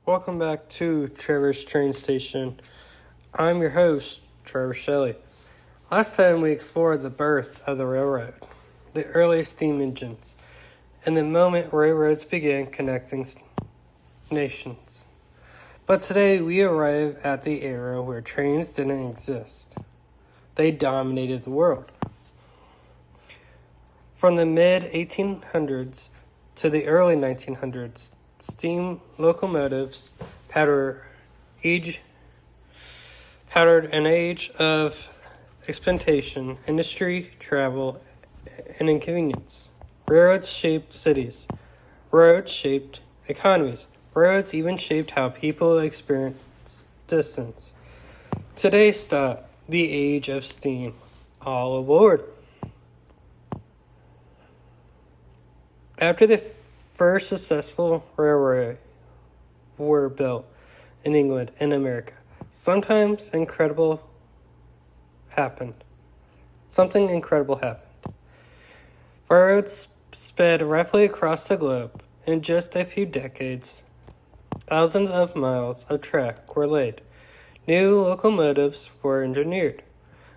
Welcome back to Trevor's Train Station. I'm your host, Trevor Shelley. Last time we explored the birth of the railroad, the earliest steam engines, and the moment railroads began connecting nations. But today we arrive at the era where trains didn't exist. They dominated the world. From the mid-1800s to the early 1900s, steam locomotives powered an age of experimentation, industry, travel, and inconvenience. Railroads shaped cities. Railroads shaped economies. Railroads even shaped how people experience distance. Today stop the age of steam. All aboard. After the first successful railway were built in England and America, something incredible happened. Railroads sped rapidly across the globe. In just a few decades, thousands of miles of track were laid. New locomotives were engineered,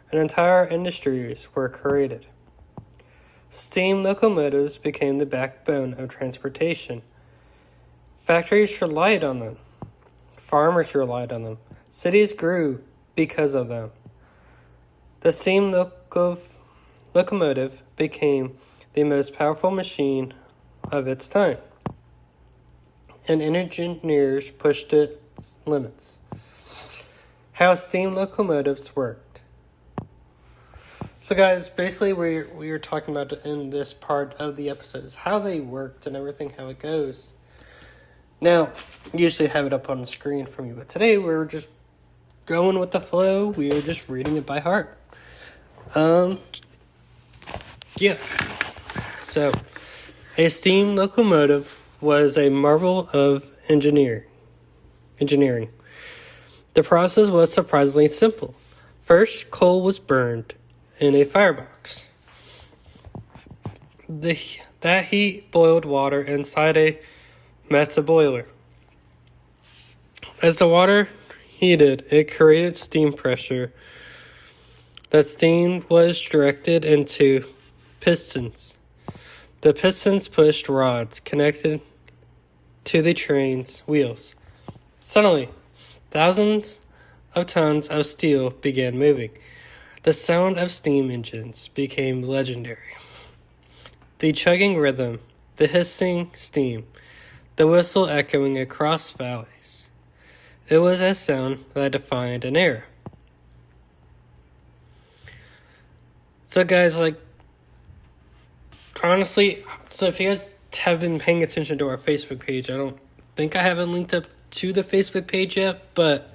and entire industries were created. Steam locomotives became the backbone of transportation. Factories relied on them. Farmers relied on them. Cities grew because of them. The steam locomotive became the most powerful machine of its time, and engineers pushed its limits. How steam locomotives worked. So guys, basically we were talking about in this part of the episode is how they worked and everything, how it goes. Now, usually I have it up on the screen for me, but today we're just going with the flow. We are just reading it by heart. Yeah. So, a steam locomotive was a marvel of engineering. The process was surprisingly simple. First, coal was burned in a firebox. That heat boiled water inside a massive boiler. As the water heated, it created steam pressure. That steam was directed into pistons. The pistons pushed rods connected to the train's wheels. Suddenly, thousands of tons of steel began moving. The sound of steam engines became legendary. The chugging rhythm, the hissing steam, the whistle echoing across valleys. It was a sound that defined an era. So guys, honestly, if you guys have been paying attention to our Facebook page, I don't think I have it linked up to the Facebook page yet, but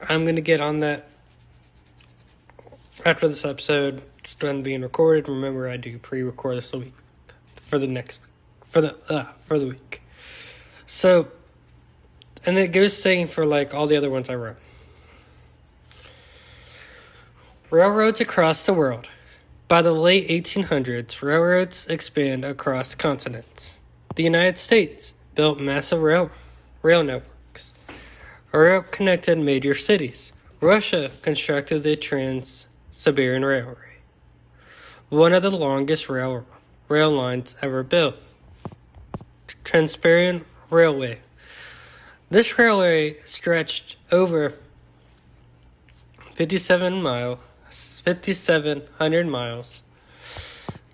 I'm going to get on that after this episode is done being recorded. Remember, I do pre-record this week for the week. So, and it goes saying for all the other ones I wrote. Railroads across the world. By the late 1800s, railroads expand across continents. The United States built massive rail networks. Europe connected major cities. Russia constructed the Trans-Siberian Railway, one of the longest rail lines ever built. Trans-Siberian Railway. This railway stretched over 5,700 miles.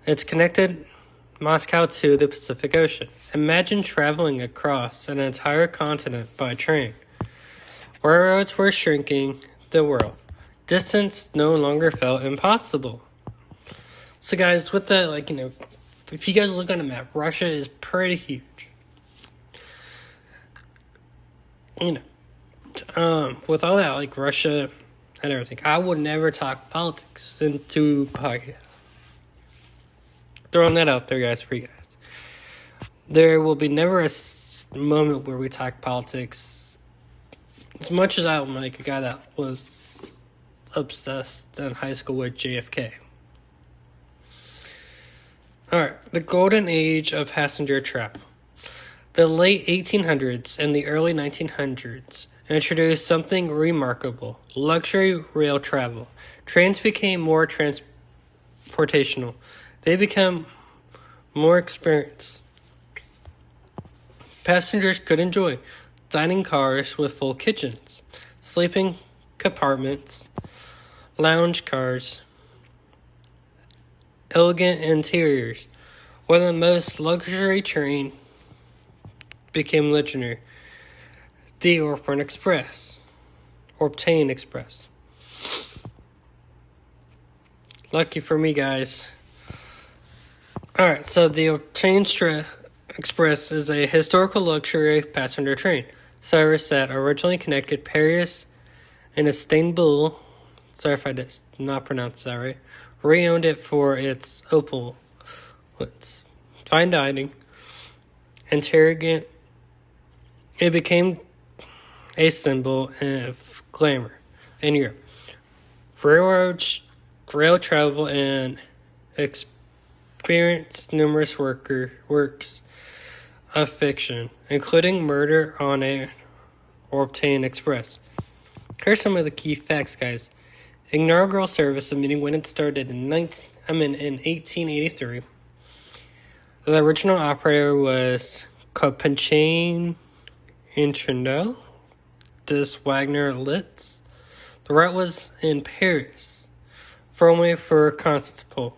It's connected Moscow to the Pacific Ocean. Imagine traveling across an entire continent by train. Railroads were shrinking the world. Distance no longer felt impossible. So guys, with that, if you guys look on a map, Russia is pretty huge. With all that, Russia and everything, I would never talk politics into podcast. Throwing that out there, guys, for you guys. There will be never a moment where we talk politics. As much as I'm a guy that was obsessed in high school with JFK. Alright, the golden age of passenger travel. The late 1800s and the early 1900s introduced something remarkable: luxury rail travel. Trains became more transportational. They became more experienced. Passengers could enjoy dining cars with full kitchens, sleeping compartments, lounge cars, elegant interiors. One of the most luxury train became legendary: the Orient Express, Orient Express. Lucky for me, guys. Alright, so the Orient Express is a historical luxury passenger train service that originally connected Paris and Istanbul. Sorry if I did not pronounce that right. Re-owned it for its fine dining, intelligent. It became a symbol of glamour in Europe. Rail travel and experienced numerous works of fiction, including Murder on a Orient Express. Here's some of the key facts, guys. Inaugural service of meeting when it started in 1883. The original operator was Copenhagen International des Wagner Litz. The route was in Paris, formerly for Constable.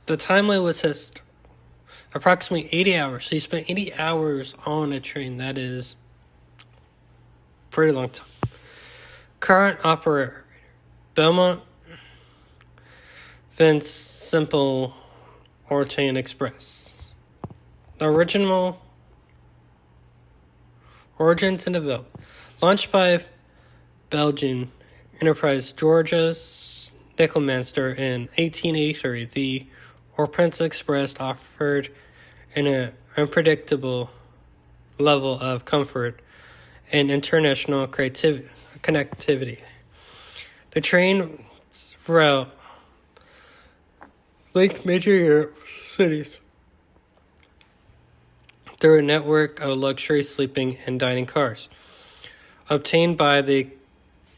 The time limit was approximately 80 hours. So you spent 80 hours on a train. That is a pretty long time. Current operator: Belmont Vince Simple Orient Express. The origins and development. Launched by Belgian enterprise Georges Nickelmaster in 1883, the Orient Express offered an unpredictable level of comfort and international connectivity. The train's route linked major Europe cities through a network of luxury sleeping and dining cars, obtained by the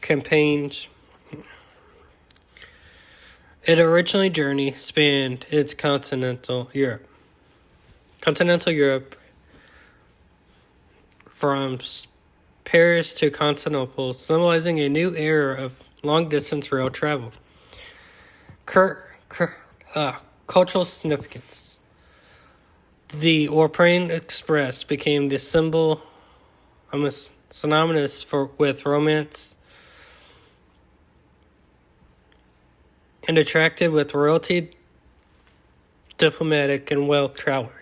campaigns. It originally journey spanned its continental Europe from Paris to Constantinople, symbolizing a new era of long-distance rail travel. Cultural significance. The Orient Express became the symbol, synonymous with romance, and attracted with royalty, diplomatic, and wealth travelers.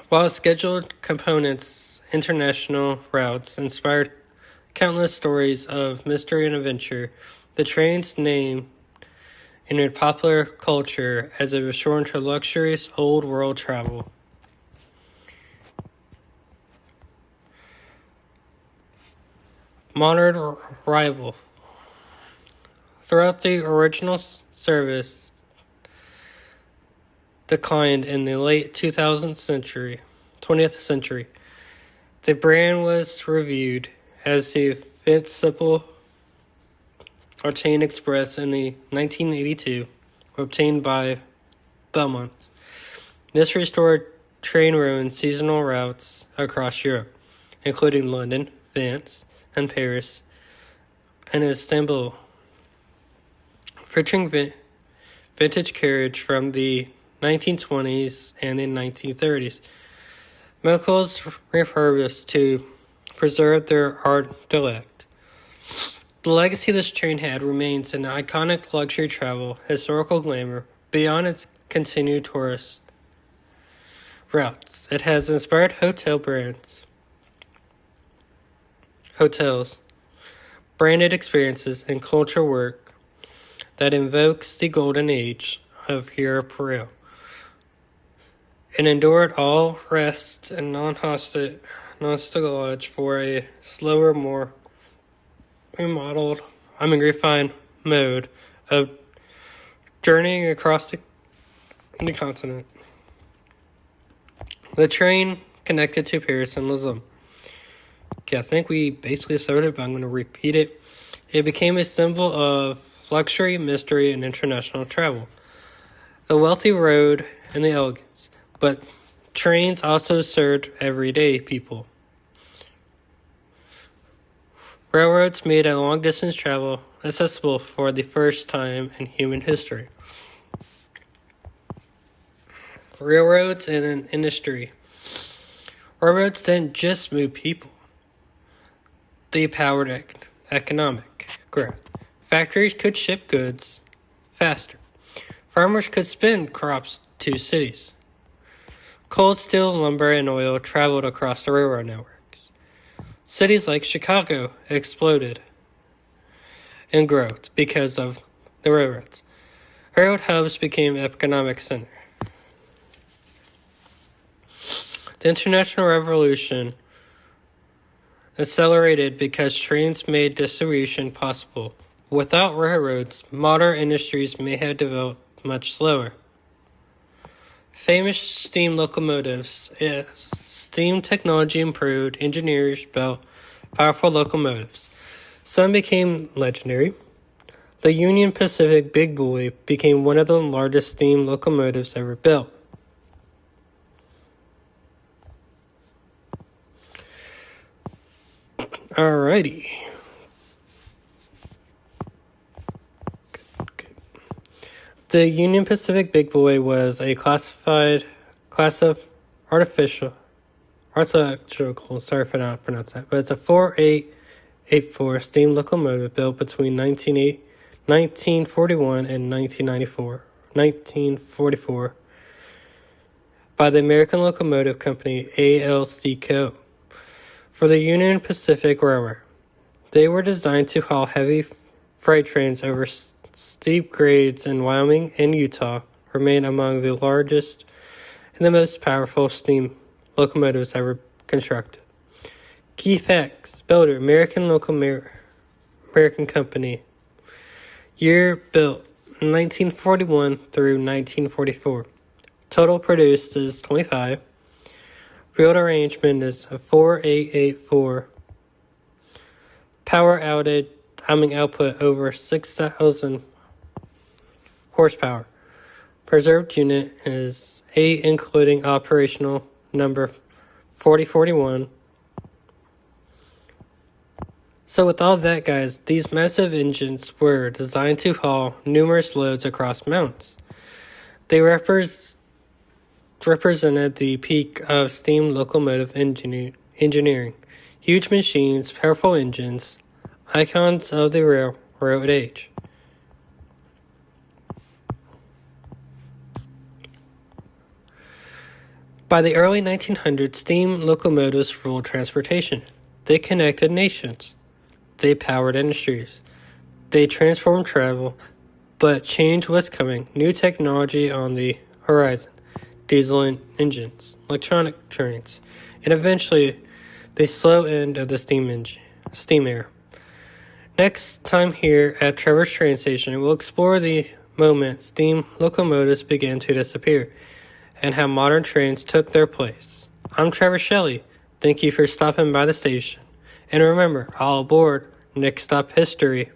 While scheduled components, international routes inspired countless stories of mystery and adventure, the train's name entered popular culture as it was shortened to luxurious old world travel. Modern rival. Throughout the original service declined in the late 20th century. The brand was reviewed as the Vince Simple Orient Express in the 1982, obtained by Belmont. This restored train ruined seasonal routes across Europe, including London, Venice, and Paris, and Istanbul, featuring vintage carriage from the 1920s and the 1930s. Vehicles refurbished to preserve their art dialect. The legacy this train had remains an iconic luxury travel, historical glamour, beyond its continued tourist routes. It has inspired hotels, branded experiences, and culture work that invokes the golden age of Europe rail. It endured all rest and non-hostage for a slower, more refined mode of journeying across the continent. The train connected to Paris and Lisbon. Okay, I think we basically started, but I'm going to repeat it. It became a symbol of luxury, mystery, and international travel. The wealthy rode in the elegance, but trains also served everyday people. Railroads made a long-distance travel accessible for the first time in human history. Railroads and an industry. Railroads didn't just move people. They powered economic growth. Factories could ship goods faster. Farmers could spin crops to cities. Coal, steel, lumber, and oil traveled across the railroad networks. Cities like Chicago exploded in growth because of the railroads. Railroad hubs became economic center. The International Revolution accelerated because trains made distribution possible. Without railroads, modern industries may have developed much slower. Famous steam locomotives. As steam technology improved, engineers built powerful locomotives. Some became legendary. The Union Pacific Big Boy became one of the largest steam locomotives ever built. Alrighty. Good. The Union Pacific Big Boy was a class of artificial, sorry if I don't pronounce that, but it's a 4884 steam locomotive built between 1941 and 1944 by the American Locomotive Company, ALC Co. for the Union Pacific Railway. They were designed to haul heavy freight trains over steep grades in Wyoming and Utah, remain among the largest and the most powerful steam locomotives ever constructed. Key facts: builder, American Company. Year built, 1941 through 1944. Total produced is 25. Wheel arrangement is a 4884. Power output over 6,000 horsepower. Preserved unit is 8, including operational number 4041. So with all that, guys, these massive engines were designed to haul numerous loads across mountains. They represented the peak of steam locomotive engineering. Huge machines, powerful engines, icons of the railroad age. By the early 1900s, steam locomotives ruled transportation. They connected nations. They powered industries. They transformed travel, but change was coming. New technology on the horizon. Diesel engines, electronic trains, and eventually the slow end of the steam era. Next time here at Trevor Train Station, we'll explore the moment steam locomotives began to disappear and how modern trains took their place. I'm Trevor Shelley. Thank you for stopping by the station. And remember, all aboard, next stop history.